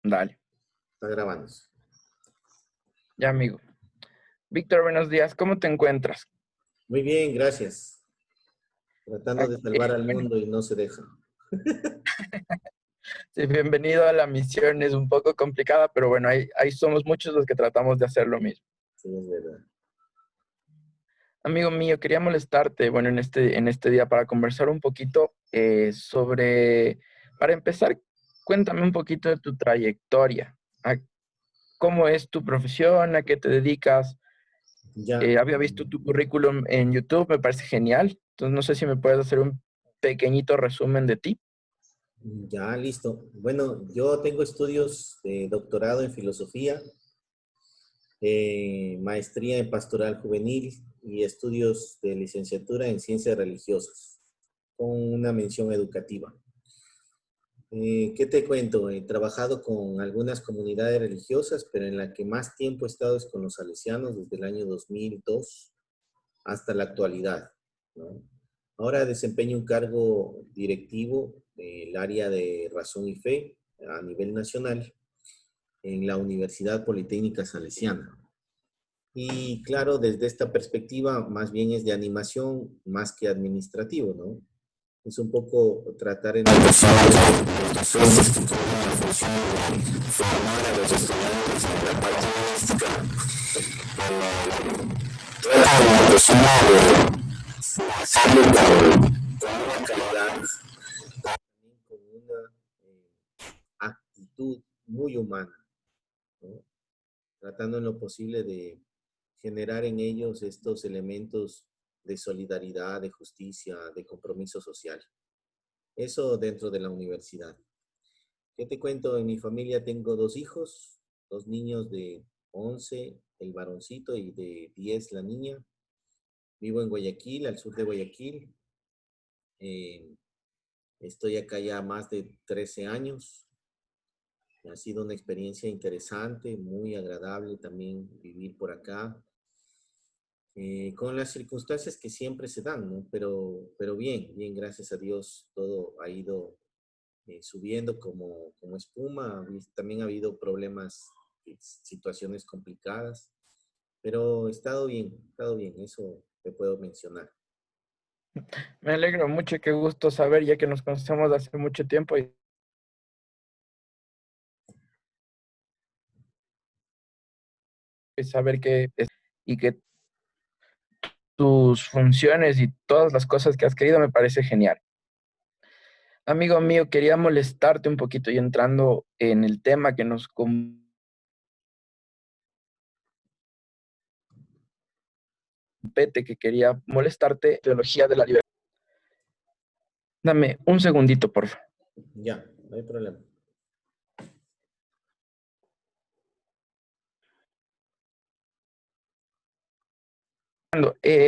Dale, Está grabando. ya amigo. Víctor, buenos días, ¿cómo te encuentras? Muy bien, gracias. Tratando de salvar al Bueno, mundo y no se deja. sí, bienvenido a la misión, es un poco complicada, pero bueno, ahí somos muchos los que tratamos de hacer lo mismo. Sí, es verdad. Amigo mío, quería molestarte, bueno, en este día para conversar un poquito para empezar, cuéntame un poquito de tu trayectoria. ¿Cómo es tu profesión? ¿A qué te dedicas? Ya, Había visto tu currículum en YouTube, me parece genial. Entonces, no sé si me puedes hacer un pequeñito resumen de ti. ya, listo. Bueno, yo tengo estudios de doctorado en filosofía, maestría en pastoral juvenil y estudios de licenciatura en ciencias religiosas, con una mención educativa. ¿Qué te cuento? He trabajado con algunas comunidades religiosas, pero en la que más tiempo he estado es con los salesianos desde el año 2002 hasta la actualidad, ¿no? Ahora desempeño un cargo directivo del área de razón y fe a nivel nacional en la Universidad Politécnica Salesiana. Y claro, desde esta perspectiva, más bien es de animación más que administrativo, ¿no? Es un poco tratar en los docentes que tienen la función de formar a los estudiantes en la parte humanística, trata en la persona de hacerlo con una calidad, también con una actitud muy humana, ¿no? Tratando en lo posible de generar en ellos estos elementos de solidaridad, de justicia, de compromiso social. Eso dentro de la universidad. ¿Qué te cuento? En mi familia tengo dos hijos, dos niños de 11, el varoncito, y de 10, la niña. Vivo en Guayaquil, al sur de Guayaquil. Eh, Estoy acá ya más de 13 años. Ha sido una experiencia interesante, muy agradable también vivir por acá, con las circunstancias que siempre se dan, ¿no? Pero bien, bien, gracias a Dios, todo ha ido subiendo como espuma. También ha habido problemas, situaciones complicadas, pero he estado bien, eso te puedo mencionar. Me alegro mucho, qué gusto saber, ya que nos conocemos hace mucho tiempo y saber y que tus funciones y todas las cosas que has querido me parece genial. Amigo mío, quería molestarte un poquito y entrando en el tema que nos compete, que quería molestarte, teología de la libertad. Dame un segundito, por favor. Ya, no hay problema.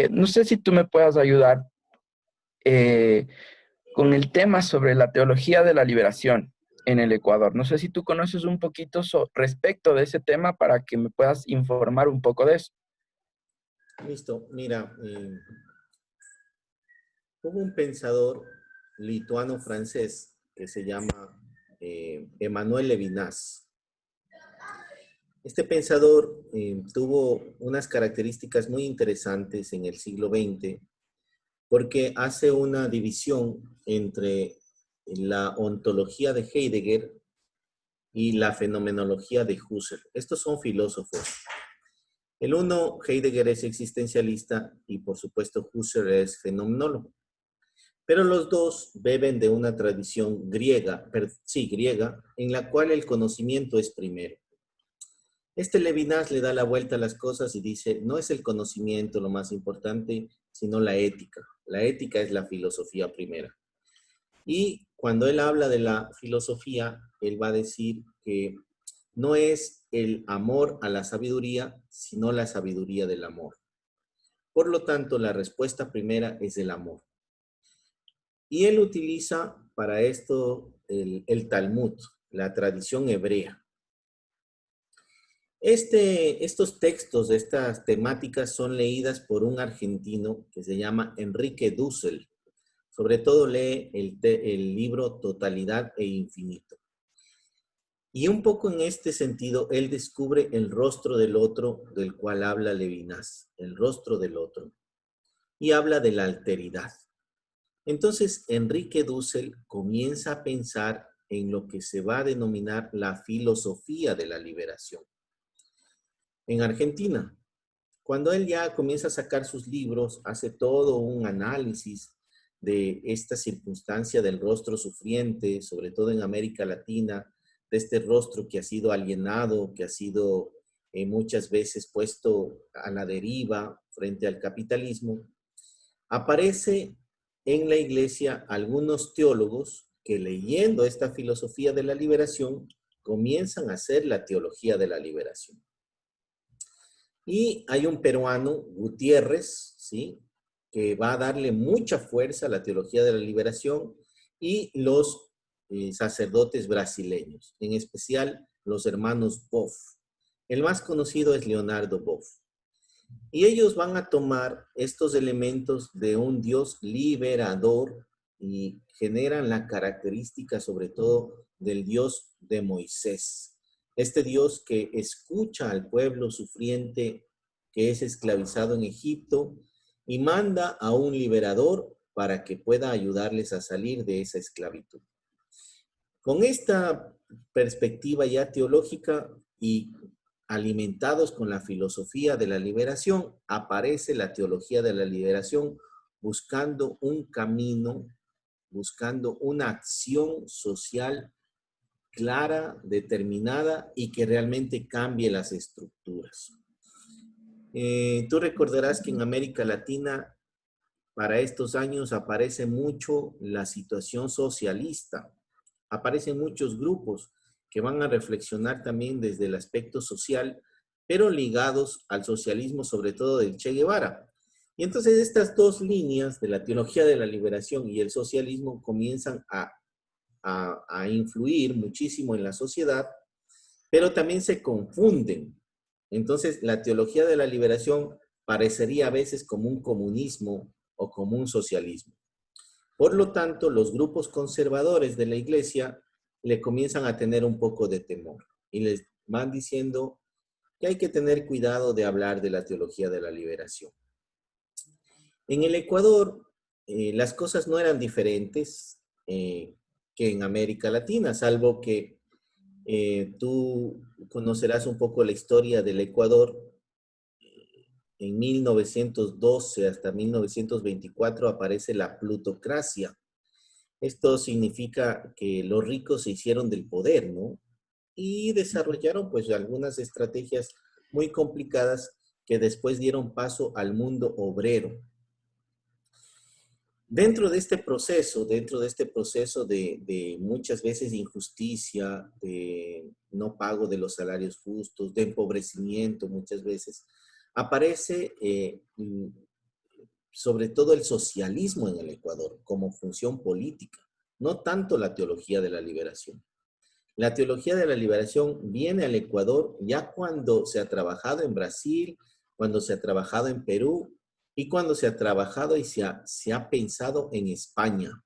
No sé si tú me puedas ayudar eh, con el tema sobre la teología de la liberación en el Ecuador. No sé si tú conoces un poquito respecto de ese tema para que me puedas informar un poco de eso. Listo, mira, hubo un pensador lituano-francés que se llama Emmanuel Levinas. Este pensador tuvo unas características muy interesantes en el siglo XX porque hace una división entre la ontología de Heidegger y la fenomenología de Husserl. Estos son filósofos. El uno, Heidegger, es existencialista y por supuesto Husserl es fenomenólogo. Pero los dos beben de una tradición griega, sí, griega, en la cual el conocimiento es primero. Este Levinas le da la vuelta a las cosas y dice, no es el conocimiento lo más importante, sino la ética. La ética es la filosofía primera. Y cuando él habla de la filosofía, él va a decir que no es el amor a la sabiduría, sino la sabiduría del amor. Por lo tanto, la respuesta primera es el amor. Y él utiliza para esto el Talmud, la tradición hebrea. Estos textos, estas temáticas son leídas por un argentino que se llama Enrique Dussel. Sobre todo lee el libro Totalidad e Infinito. Y un poco en este sentido, él descubre el rostro del otro del cual habla Levinas, el rostro del otro, y habla de la alteridad. Entonces, Enrique Dussel comienza a pensar en lo que se va a denominar la filosofía de la liberación. En Argentina, cuando él ya comienza a sacar sus libros, hace todo un análisis de esta circunstancia del rostro sufriente, sobre todo en América Latina, de este rostro que ha sido alienado, que ha sido muchas veces puesto a la deriva frente al capitalismo, aparece en la iglesia algunos teólogos que, leyendo esta filosofía de la liberación, comienzan a hacer la teología de la liberación. Y hay un peruano, Gutiérrez, ¿sí?, que va a darle mucha fuerza a la teología de la liberación, y los sacerdotes brasileños, en especial los hermanos Boff. El más conocido es Leonardo Boff. Y ellos van a tomar estos elementos de un Dios liberador y generan la característica sobre todo del Dios de Moisés. Este Dios que escucha al pueblo sufriente que es esclavizado en Egipto y manda a un liberador para que pueda ayudarles a salir de esa esclavitud. Con esta perspectiva ya teológica y alimentados con la filosofía de la liberación, aparece la teología de la liberación buscando un camino, buscando una acción social clara, determinada y que realmente cambie las estructuras. Tú recordarás que en América Latina para estos años aparece mucho la situación socialista. Aparecen muchos grupos que van a reflexionar también desde el aspecto social, pero ligados al socialismo, sobre todo del Che Guevara. Y entonces estas dos líneas de la teología de la liberación y el socialismo comienzan a influir muchísimo en la sociedad, pero también se confunden. Entonces la teología de la liberación parecería a veces como un comunismo o como un socialismo. Por lo tanto, los grupos conservadores de la iglesia le comienzan a tener un poco de temor y les van diciendo que hay que tener cuidado de hablar de la teología de la liberación. En el Ecuador, las cosas no eran diferentes que en América Latina, salvo que tú conocerás un poco la historia del Ecuador. En 1912 hasta 1924 aparece la plutocracia. Esto significa que los ricos se hicieron del poder, ¿no? Y desarrollaron pues algunas estrategias muy complicadas que después dieron paso al mundo obrero. Dentro de este proceso de muchas veces injusticia, de no pago de los salarios justos, de empobrecimiento muchas veces, aparece sobre todo el socialismo en el Ecuador como función política, no tanto la teología de la liberación. La teología de la liberación viene al Ecuador ya cuando se ha trabajado en Brasil, cuando se ha trabajado en Perú y cuando se ha trabajado y se ha pensado en España.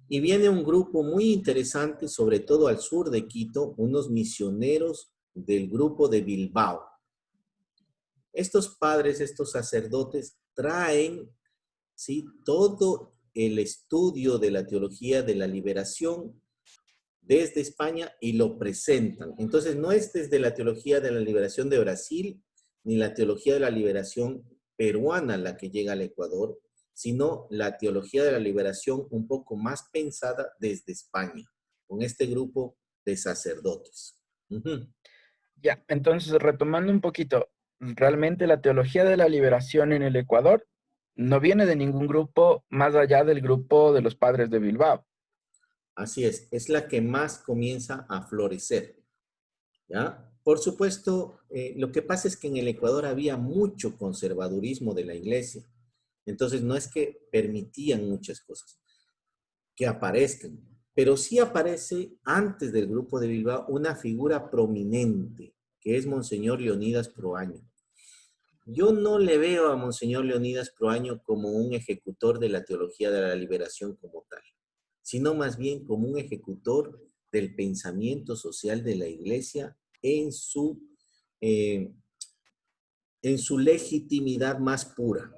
Y viene un grupo muy interesante, sobre todo al sur de Quito, unos misioneros del grupo de Bilbao. Estos padres, estos sacerdotes, traen, ¿sí?, todo el estudio de la teología de la liberación desde España y lo presentan. Entonces, no es desde la teología de la liberación de Brasil, ni la teología de la liberación peruana la que llega al Ecuador, sino la teología de la liberación un poco más pensada desde España, con este grupo de sacerdotes. Ya, entonces retomando un poquito, realmente la teología de la liberación en el Ecuador no viene de ningún grupo más allá del grupo de los padres de Bilbao. Así es la que más comienza a florecer, ¿ya? Por supuesto, lo que pasa es que en el Ecuador había mucho conservadurismo de la iglesia. Entonces, no es que permitían muchas cosas que aparezcan, pero sí aparece antes del grupo de Bilbao una figura prominente, que es Monseñor Leonidas Proaño. Yo no le veo a Monseñor Leonidas Proaño como un ejecutor de la teología de la liberación como tal, sino más bien como un ejecutor del pensamiento social de la iglesia eh, en su legitimidad más pura.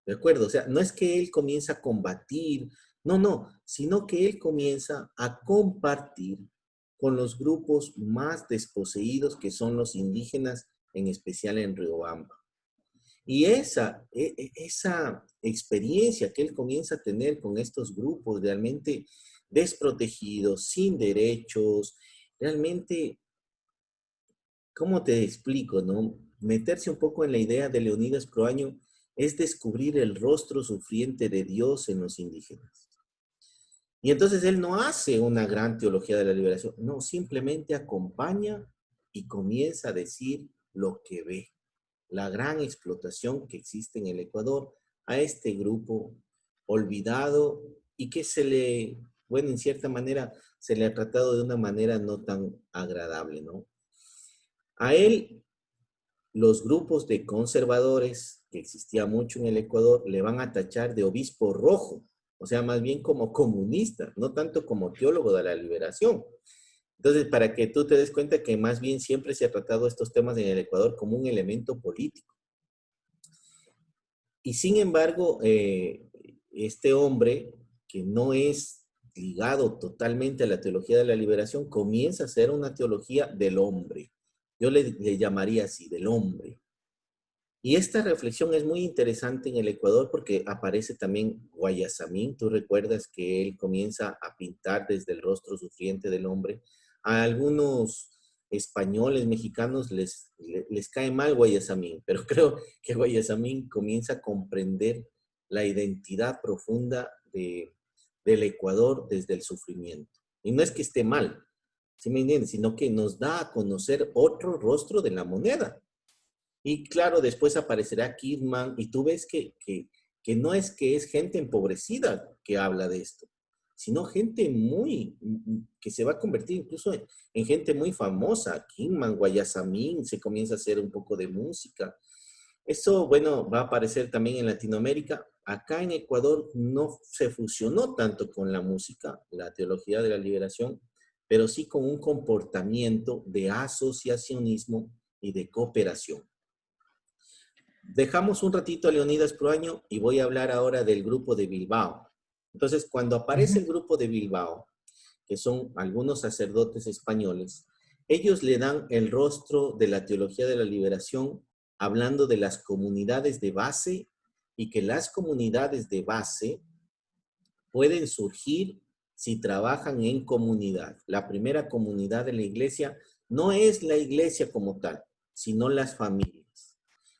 ¿De acuerdo? O sea, no es que él comienza a combatir, no, no, sino que él comienza a compartir con los grupos más desposeídos que son los indígenas, en especial en Riobamba. Y esa experiencia que él comienza a tener con estos grupos realmente desprotegidos, sin derechos, realmente, ¿cómo te explico, no? Meterse un poco en la idea de Leonidas Proaño es descubrir el rostro sufriente de Dios en los indígenas. Y entonces él no hace una gran teología de la liberación, no, simplemente acompaña y comienza a decir lo que ve, la gran explotación que existe en el Ecuador a este grupo olvidado y que bueno, en cierta manera, se le ha tratado de una manera no tan agradable, ¿no? A él, los grupos de conservadores, que existía mucho en el Ecuador, le van a tachar de obispo rojo, o sea, más bien como comunista, no tanto como teólogo de la liberación. Entonces, para que tú te des cuenta que más bien siempre se ha tratado estos temas en el Ecuador como un elemento político. Y sin embargo, este hombre, que no es ligado totalmente a la teología de la liberación, comienza a hacer una teología del hombre. Yo le llamaría así, del hombre. Y esta reflexión es muy interesante en el Ecuador porque aparece también Guayasamín. Tú recuerdas que él comienza a pintar desde el rostro sufriente del hombre. A algunos españoles, mexicanos, les cae mal Guayasamín, pero creo que Guayasamín comienza a comprender la identidad profunda del Ecuador desde el sufrimiento. Y no es que esté mal, ¿sí me entiendes? Sino que nos da a conocer otro rostro de la moneda. Y claro, después aparecerá Kidman y tú ves que no es que es gente empobrecida que habla de esto, sino gente que se va a convertir incluso en gente muy famosa. Kidman, Guayasamín, se comienza a hacer un poco de música. Eso, bueno, va a aparecer también en Latinoamérica. Acá en Ecuador no se fusionó tanto con la música, la teología de la liberación, pero sí con un comportamiento de asociacionismo y de cooperación. Dejamos un ratito a Leonidas Proaño y voy a hablar ahora del grupo de Bilbao. Entonces, cuando aparece el grupo de Bilbao, que son algunos sacerdotes españoles, ellos le dan el rostro de la teología de la liberación hablando de las comunidades de base y que las comunidades de base pueden surgir si trabajan en comunidad. La primera comunidad de la iglesia no es la iglesia como tal, sino las familias.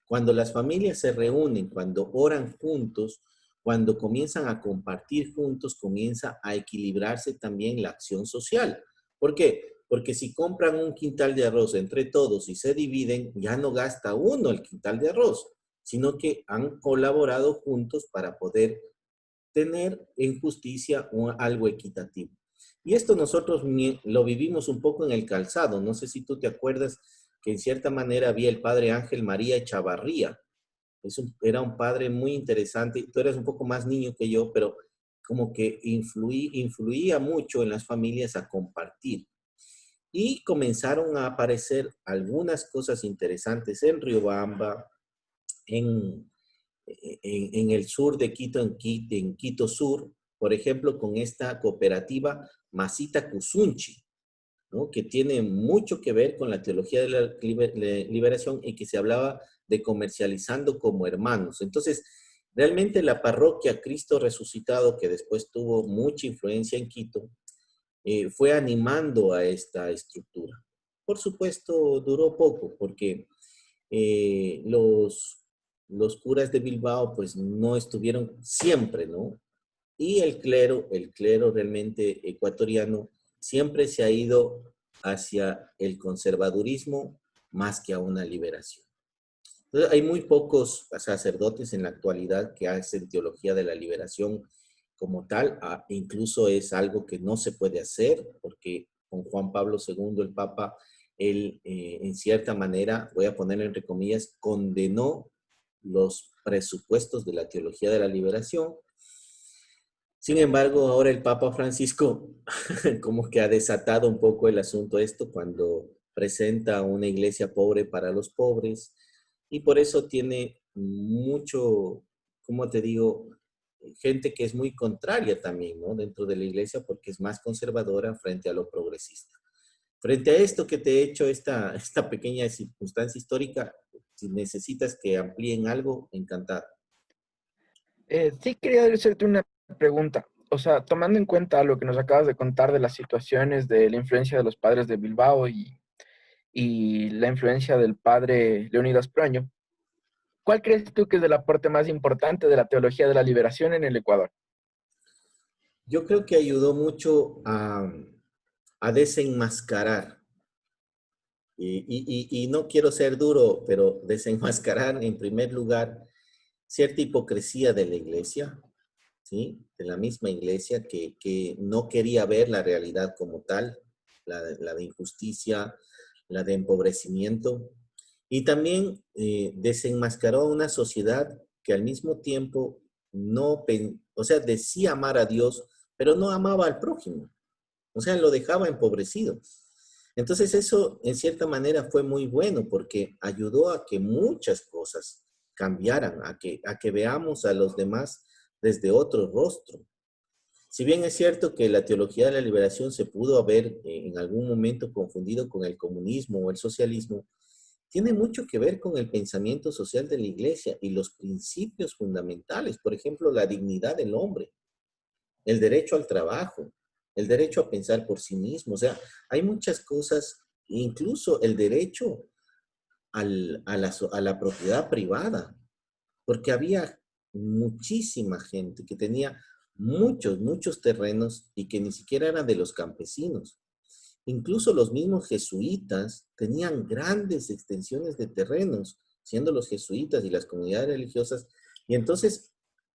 Cuando las familias se reúnen, cuando oran juntos, cuando comienzan a compartir juntos, comienza a equilibrarse también la acción social. ¿Por qué? Porque si compran un quintal de arroz entre todos y se dividen, ya no gasta uno el quintal de arroz, sino que han colaborado juntos para poder tener en justicia algo equitativo. Y esto nosotros lo vivimos un poco en el calzado. No sé si tú te acuerdas que en cierta manera había el padre Ángel María Echavarría. Era un padre muy interesante. Tú eres un poco más niño que yo, pero como que influía mucho en las familias a compartir. Y comenzaron a aparecer algunas cosas interesantes en Riobamba, en, en el sur de Quito, en Quito Sur, por ejemplo, con esta cooperativa Masita Cusunchi, ¿no? Que tiene mucho que ver con la teología de la liberación y que se hablaba de comercializando como hermanos. Entonces, realmente la parroquia Cristo Resucitado, que después tuvo mucha influencia en Quito, fue animando a esta estructura. Por supuesto, duró poco porque los curas de Bilbao pues no estuvieron siempre, ¿no? Y el clero realmente ecuatoriano siempre se ha ido hacia el conservadurismo más que a una liberación. Entonces, hay muy pocos sacerdotes en la actualidad que hacen teología de la liberación como tal. Incluso es algo que no se puede hacer porque con Juan Pablo II, el Papa, él en cierta manera, voy a poner entre comillas, condenó los presupuestos de la teología de la liberación. Sin embargo, ahora el Papa Francisco como que ha desatado un poco el asunto esto cuando presenta una iglesia pobre para los pobres y por eso tiene mucho, como te digo, gente que es muy contraria también, ¿no? Dentro de la iglesia porque es más conservadora frente a lo progresista. Frente a esto que te he hecho, esta pequeña circunstancia histórica, si necesitas que amplíen algo, encantado. Sí quería hacerte una pregunta. O sea, tomando en cuenta lo que nos acabas de contar de las situaciones de la influencia de los padres de Bilbao y la influencia del padre Leonidas Proaño, ¿cuál crees tú que es el aporte más importante de la teología de la liberación en el Ecuador? Yo creo que ayudó mucho a desenmascarar, y no quiero ser duro, pero desenmascarar en primer lugar cierta hipocresía de la iglesia, ¿sí? De la misma iglesia que no quería ver la realidad como tal, la de injusticia, la de empobrecimiento, y también desenmascaró a una sociedad que al mismo tiempo no, o sea, decía amar a Dios, pero no amaba al prójimo, o sea, lo dejaba empobrecido. Entonces eso en cierta manera fue muy bueno porque ayudó a que muchas cosas cambiaran, a que veamos a los demás desde otro rostro. Si bien es cierto que la teología de la liberación se pudo haber en algún momento confundido con el comunismo o el socialismo, tiene mucho que ver con el pensamiento social de la iglesia y los principios fundamentales, por ejemplo, la dignidad del hombre, el derecho al trabajo, el derecho a pensar por sí mismo. O sea, hay muchas cosas, incluso el derecho a la propiedad privada, porque había muchísima gente que tenía muchos terrenos y que ni siquiera eran de los campesinos. Incluso los mismos jesuitas tenían grandes extensiones de terrenos, siendo los jesuitas y las comunidades religiosas. Y entonces,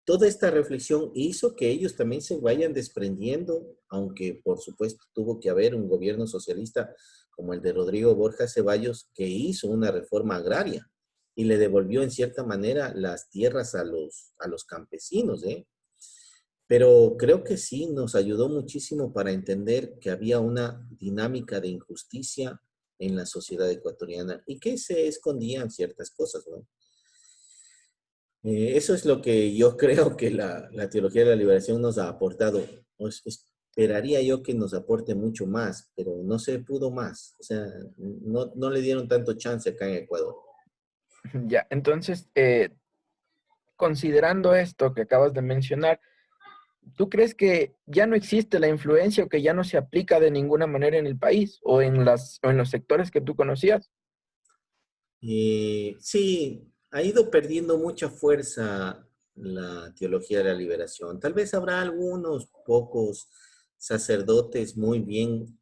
toda esta reflexión hizo que ellos también se vayan desprendiendo, aunque por supuesto tuvo que haber un gobierno socialista como el de Rodrigo Borja Ceballos, que hizo una reforma agraria y le devolvió en cierta manera las tierras a los campesinos, ¿eh? Pero creo que sí nos ayudó muchísimo para entender que había una dinámica de injusticia en la sociedad ecuatoriana y que se escondían ciertas cosas, ¿no? Eso es lo que yo creo que la teología de la liberación nos ha aportado. Pues, esperaría yo que nos aporte mucho más, pero no se pudo más. O sea, no le dieron tanto chance acá en Ecuador. Ya, entonces, considerando esto que acabas de mencionar, ¿tú crees que ya no existe la influencia o que ya no se aplica de ninguna manera en el país o en los sectores que tú conocías? Sí, ha ido perdiendo mucha fuerza la teología de la liberación. Tal vez habrá algunos pocos sacerdotes muy bien,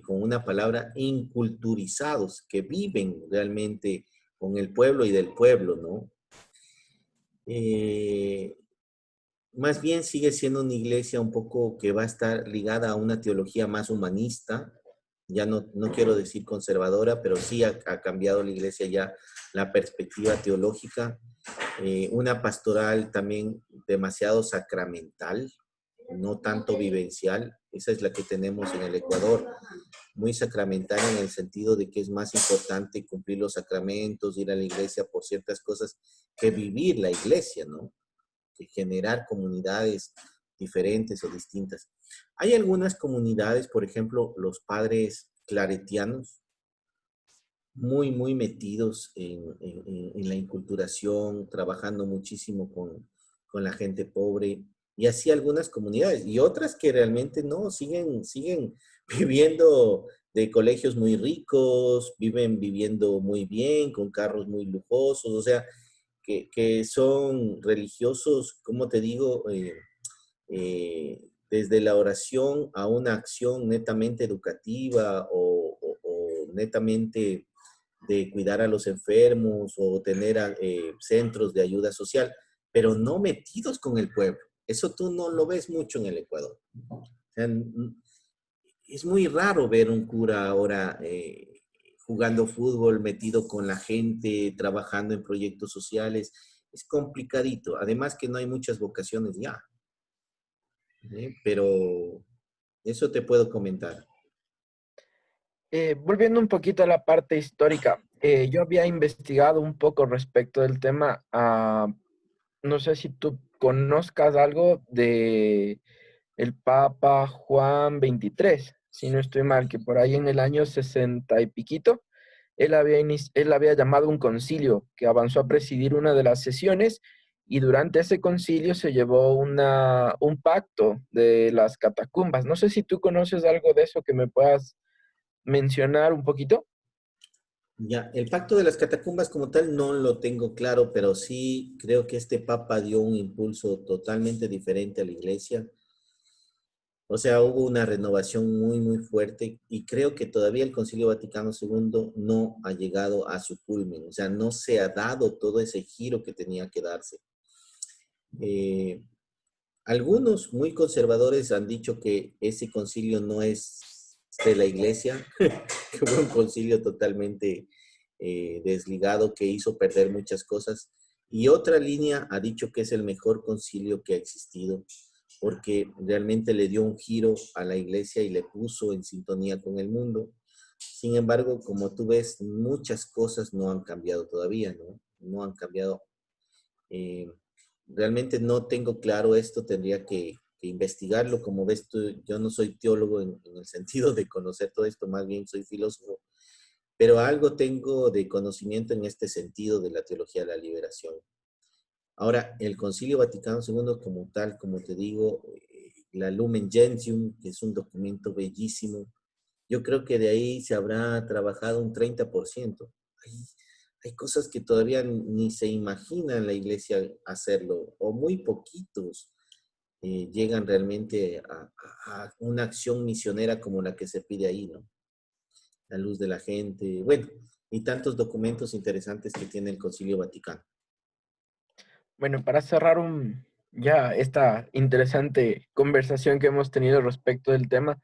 con una palabra, inculturizados, que viven realmente con el pueblo y del pueblo, ¿no? Eh, Más bien sigue siendo una iglesia un poco que va a estar ligada a una teología más humanista. Ya no quiero decir conservadora, pero sí ha cambiado la iglesia ya la perspectiva teológica. Una pastoral también demasiado sacramental, no tanto vivencial. Esa es la que tenemos en el Ecuador, muy sacramental en el sentido de que es más importante cumplir los sacramentos, ir a la iglesia por ciertas cosas, que vivir la iglesia, ¿no? Que generar comunidades diferentes o distintas. Hay algunas comunidades, por ejemplo, los padres claretianos, muy metidos en la inculturación, trabajando muchísimo con la gente pobre, y así algunas comunidades, y otras que realmente no, siguen viviendo de colegios muy ricos, viven viviendo muy bien, con carros muy lujosos, o sea, que son religiosos, como te digo, desde la oración a una acción netamente educativa o netamente de cuidar a los enfermos o tener centros de ayuda social, pero no metidos con el pueblo. Eso tú no lo ves mucho en el Ecuador. O sea, es muy raro ver un cura ahora jugando fútbol, metido con la gente, trabajando en proyectos sociales. Es complicadito. Además que no hay muchas vocaciones ya. Pero eso te puedo comentar. Volviendo un poquito a la parte histórica, yo había investigado un poco respecto del tema. No sé si tú conozcas algo de el Papa Juan XXIII, si no estoy mal, que por ahí en el año 60 y piquito, él había llamado un concilio que avanzó a presidir una de las sesiones y durante ese concilio se llevó un pacto de las catacumbas. No sé si tú conoces algo de eso que me puedas mencionar un poquito. Ya, el pacto de las catacumbas como tal no lo tengo claro, pero sí creo que este papa dio un impulso totalmente diferente a la iglesia. O sea, hubo una renovación muy, muy fuerte y creo que todavía el Concilio Vaticano II no ha llegado a su culmen. O sea, no se ha dado todo ese giro que tenía que darse. Eh, Algunos muy conservadores han dicho que ese concilio no es de la iglesia, que fue un concilio totalmente desligado que hizo perder muchas cosas. Y otra línea ha dicho que es el mejor concilio que ha existido, porque realmente le dio un giro a la iglesia y le puso en sintonía con el mundo. Sin embargo, como tú ves, muchas cosas no han cambiado todavía, ¿no? No han cambiado. Eh, Realmente no tengo claro esto, tendría que investigarlo. Como ves tú, yo no soy teólogo en el sentido de conocer todo esto, más bien soy filósofo, pero algo tengo de conocimiento en este sentido de la teología de la liberación. Ahora, el Concilio Vaticano II como tal, como te digo, la Lumen Gentium, que es un documento bellísimo, yo creo que de ahí se habrá trabajado un 30%. Hay, hay cosas que todavía ni se imagina la iglesia hacerlo, o muy poquitos llegan realmente a una acción misionera como la que se pide ahí, ¿no? La luz de la gente, bueno, y tantos documentos interesantes que tiene el Concilio Vaticano. Bueno, para cerrar ya esta interesante conversación que hemos tenido respecto del tema,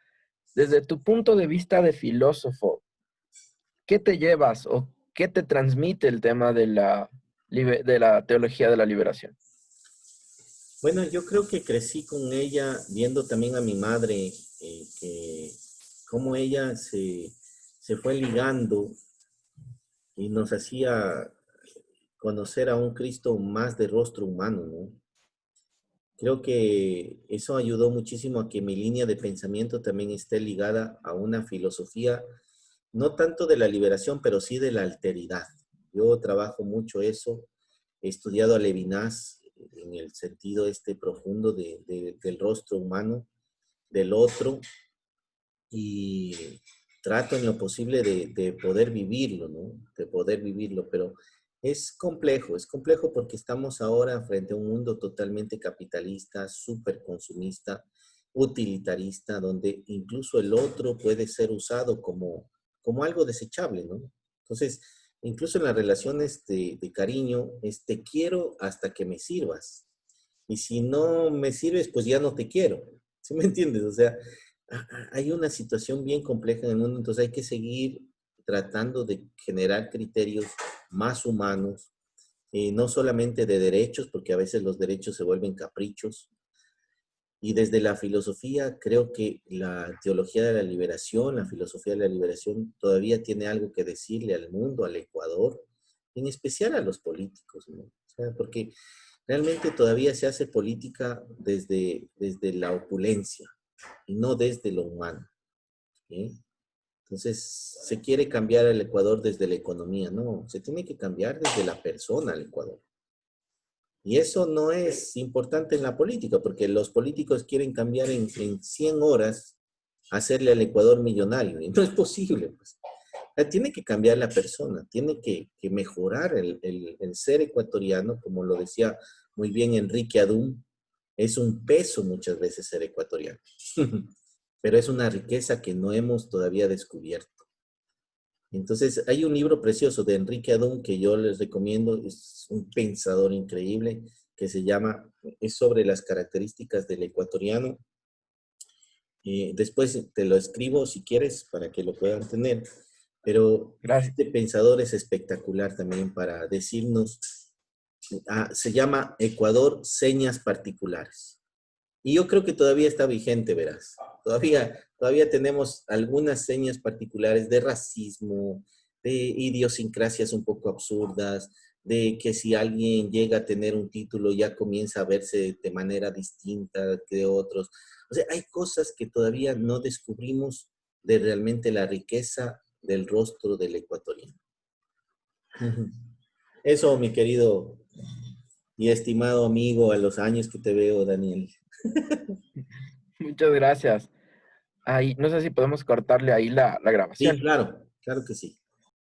desde tu punto de vista de filósofo, ¿qué te llevas o qué te transmite el tema de de la teología de la liberación? Bueno, yo creo que crecí con ella viendo también a mi madre, que cómo ella se fue ligando y nos hacía conocer a un Cristo más de rostro humano, ¿no? Creo que eso ayudó muchísimo a que mi línea de pensamiento también esté ligada a una filosofía, no tanto de la liberación, pero sí de la alteridad. Yo trabajo mucho eso, he estudiado a Levinas en el sentido este profundo del rostro humano, del otro, y trato en lo posible de poder vivirlo, ¿no? De poder vivirlo, pero es complejo porque estamos ahora frente a un mundo totalmente capitalista, súper consumista, utilitarista, donde incluso el otro puede ser usado como algo desechable, ¿no? Entonces, incluso en las relaciones de cariño, es te quiero hasta que me sirvas. Y si no me sirves, pues ya no te quiero. ¿Sí me entiendes? O sea, hay una situación bien compleja en el mundo, entonces hay que seguir tratando de generar criterios más humanos, no solamente de derechos, porque a veces los derechos se vuelven caprichos. Y desde la filosofía, creo que la teología de la liberación, la filosofía de la liberación, todavía tiene algo que decirle al mundo, al Ecuador, en especial a los políticos, ¿no? O sea, porque realmente todavía se hace política desde la opulencia y no desde lo humano. ¿Sí? Entonces, se quiere cambiar el Ecuador desde la economía, no, se tiene que cambiar desde la persona al Ecuador. Y eso no es importante en la política, porque los políticos quieren cambiar en 100 horas, hacerle al Ecuador millonario, y no es posible. Pues. Tiene que cambiar la persona, tiene que mejorar el ser ecuatoriano, como lo decía muy bien Enrique Adún, es un peso muchas veces ser ecuatoriano, pero es una riqueza que no hemos todavía descubierto. Entonces, hay un libro precioso de Enrique Adún que yo les recomiendo, es un pensador increíble, que se llama, es sobre las características del ecuatoriano. Después te lo escribo si quieres para que lo puedan tener, pero Gracias. este pensador es espectacular también para decirnos, se llama Ecuador Señas Particulares. Y yo creo que todavía está vigente, verás. Todavía tenemos algunas señas particulares de racismo, de idiosincrasias un poco absurdas, de que si alguien llega a tener un título ya comienza a verse de manera distinta que otros. O sea, hay cosas que todavía no descubrimos de realmente la riqueza del rostro del ecuatoriano. Eso, mi querido y estimado amigo, a los años que te veo, Daniel. Muchas gracias. Ahí, no sé si podemos cortarle ahí la Sí, grabación. claro, claro que sí.